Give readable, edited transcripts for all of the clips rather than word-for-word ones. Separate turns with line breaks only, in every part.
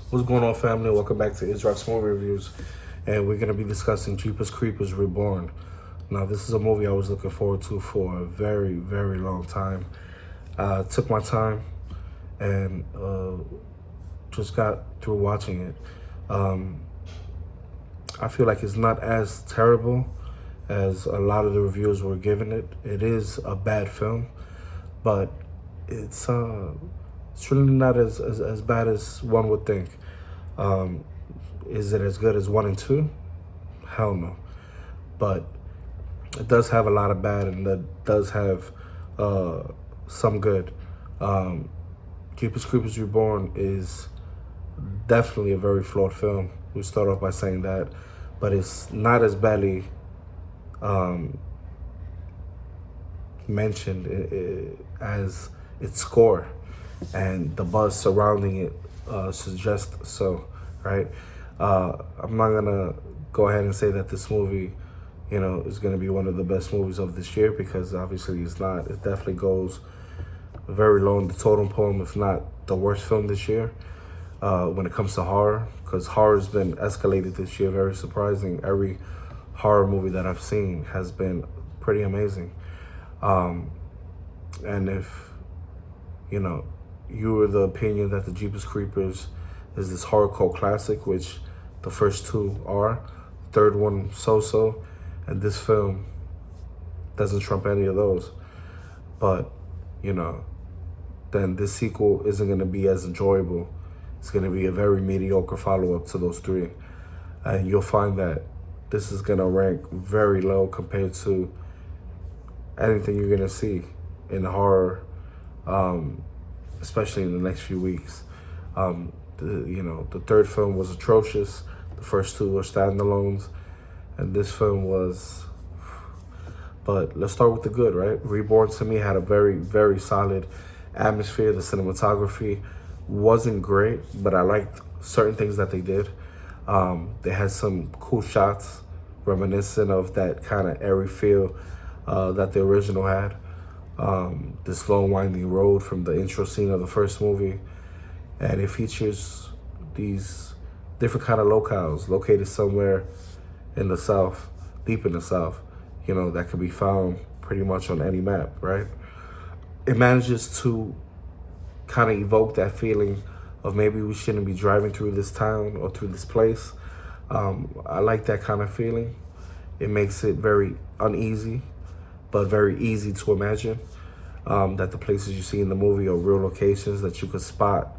What's going on, family? Welcome back to Israel's Movie Reviews, and we're going to be discussing Jeepers Creepers Reborn. Now, this is a movie I was looking forward to for a very, very long time. Took my time and just got through watching it. I feel like it's not as terrible as a lot of the reviews were giving it. It is a bad film, but it's really not as bad as one would think. Is it as good as 1 and 2? Hell no. But it does have a lot of bad, and that does have some good. Jeepers Creepers Reborn is definitely a very flawed film. We start off by saying that, but it's not as badly mentioned as its score and the buzz surrounding it suggests so, right? I'm not gonna go ahead and say that this movie, is gonna be one of the best movies of this year, because obviously it's not. It definitely goes very low in the totem pole, if not the worst film this year when it comes to horror, because horror's been escalated this year, very surprising. Every horror movie that I've seen has been pretty amazing. And if, you were the opinion that the Jeepers Creepers is this horror cult classic, which the first two are, third one so-so, and this film doesn't trump any of those. But, then this sequel isn't going to be as enjoyable. It's going to be a very mediocre follow-up to those three. And you'll find that this is going to rank very low compared to anything you're going to see in horror, especially in the next few weeks. The third film was atrocious. The first two were standalones, and this film was. But let's start with the good, right? Reborn to me had a very, very solid atmosphere. The cinematography wasn't great, but I liked certain things that they did. They had some cool shots reminiscent of that kind of airy feel that the original had. The slow winding road from the intro scene of the first movie. And it features these different kind of locales located somewhere in the South, deep in the South, that can be found pretty much on any map, right? It manages to kind of evoke that feeling of maybe we shouldn't be driving through this town or through this place. I like that kind of feeling. It makes it very uneasy, but very easy to imagine that the places you see in the movie are real locations that you could spot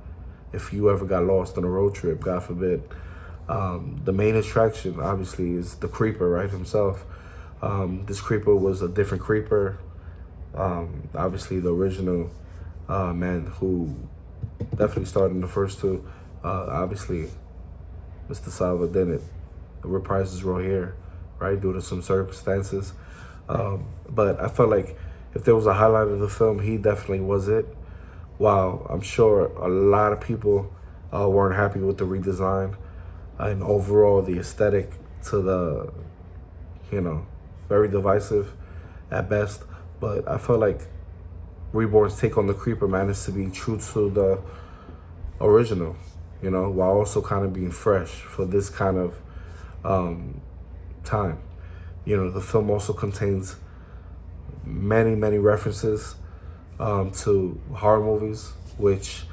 if you ever got lost on a road trip, God forbid. The main attraction, obviously, is the creeper, right, himself. This creeper was a different creeper. Obviously, the original man who definitely started in the first two. Obviously, Mr. Salva didn't reprise his role here, right, due to some circumstances. But I felt like if there was a highlight of the film, he definitely was it. While I'm sure a lot of people weren't happy with the redesign and overall the aesthetic to the, very divisive at best. But I felt like Reborn's take on the creeper managed to be true to the original, while also kind of being fresh for this kind of time. The film also contains many, many references to horror movies, which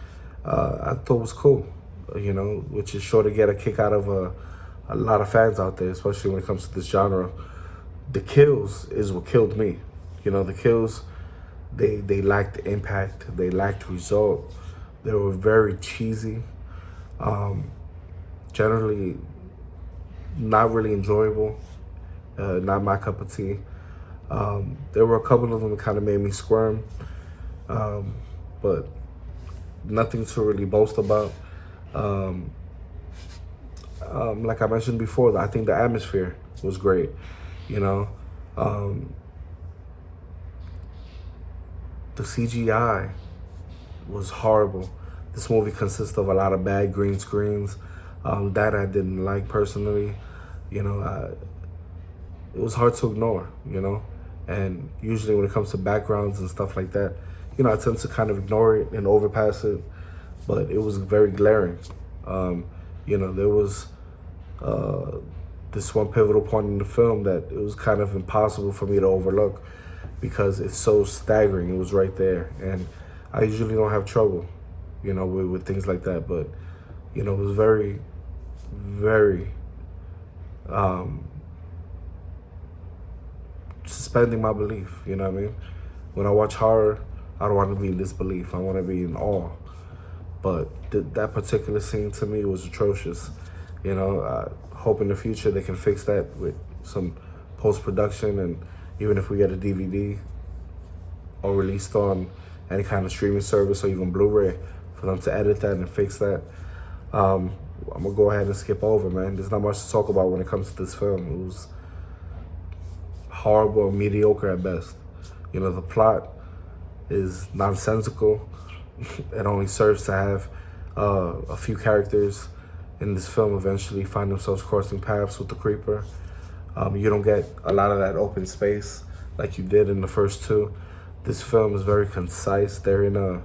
I thought was cool, which is sure to get a kick out of a lot of fans out there, especially when it comes to this genre. The kills is what killed me. The kills, they lacked impact, they lacked result. They were very cheesy, generally not really enjoyable, not my cup of tea. There were a couple of them that kind of made me squirm, but nothing to really boast about. Like I mentioned before, I think the atmosphere was great, The CGI was horrible. This movie consists of a lot of bad green screens that I didn't like personally. It was hard to ignore, And usually when it comes to backgrounds and stuff like that, I tend to kind of ignore it and overpass it. But it was very glaring. You know, there was this one pivotal point in the film that it was kind of impossible for me to overlook because it's so staggering. It was right there. And I usually don't have trouble, you know, with things like that. But, you know, it was very, very suspending my belief, you know what I mean? When I watch horror, I don't want to be in disbelief. I want to be in awe. But that particular scene to me was atrocious. You know, I hope in the future they can fix that with some post-production, and even if we get a DVD or released on any kind of streaming service or even Blu-ray, for them to edit that and fix that. I'm gonna go ahead and skip over, man. There's not much to talk about when it comes to this film. It was horrible and mediocre at best. You know, the plot is nonsensical. It only serves to have a few characters in this film eventually find themselves crossing paths with the creeper. You don't get a lot of that open space like you did in the first two. This film is very concise. They're in a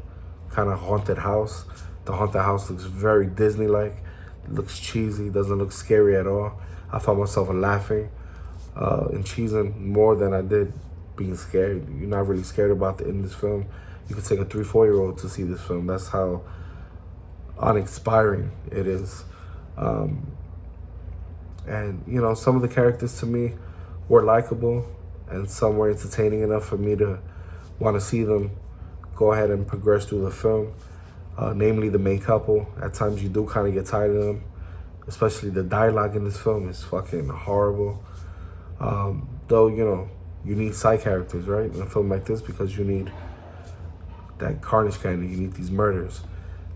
kind of haunted house. The haunted house looks very Disney-like. It looks cheesy, doesn't look scary at all. I found myself laughing and cheesing more than I did being scared. You're not really scared in this film. You could take a 3-4-year-old to see this film. That's how uninspiring it is. And, you know, some of the characters to me were likable and some were entertaining enough for me to want to see them go ahead and progress through the film. Namely the main couple. At times you do kind of get tired of them. Especially the dialogue in this film is fucking horrible. Though, you know, you need side characters, right? In a film like this, because you need that carnage candy, you need these murders.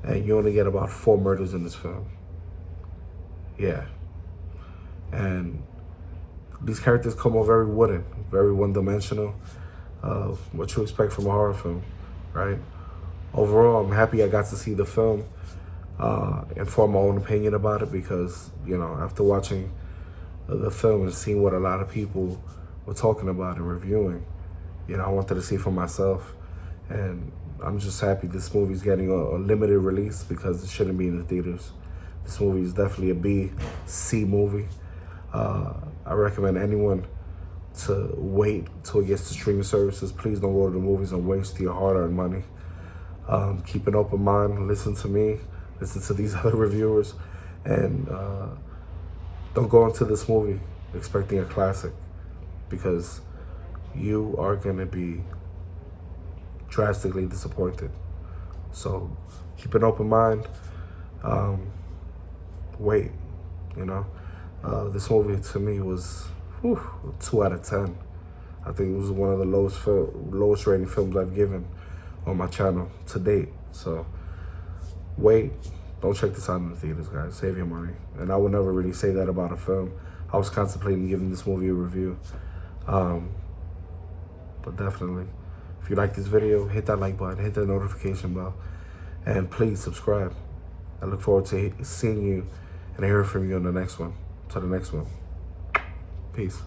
And you only get about 4 murders in this film. Yeah. And these characters come off very wooden, very one-dimensional. What you expect from a horror film, right? Overall, I'm happy I got to see the film and form my own opinion about it because, you know, after watching the film and seeing what a lot of people were talking about and reviewing, you know, I wanted to see for myself. And I'm just happy this movie's getting a limited release because it shouldn't be in the theaters. This movie is definitely a B-C movie. I recommend anyone to wait till it gets to streaming services. Please don't go to the movies and waste your hard-earned money. Keep an open mind, listen to me, listen to these other reviewers, and don't go into this movie expecting a classic because you are gonna be drastically disappointed. So keep an open mind, wait, you know. This movie to me was 2 out of 10. I think it was one of the lowest rating films I've given on my channel to date. So wait, don't check this out in the theaters, guys. Save your money. And I would never really say that about a film. I was contemplating giving this movie a review. But definitely, if you like this video, hit that like button, hit that notification bell, and please subscribe. I look forward to seeing you and hearing from you on the next one. Till the next one. Peace.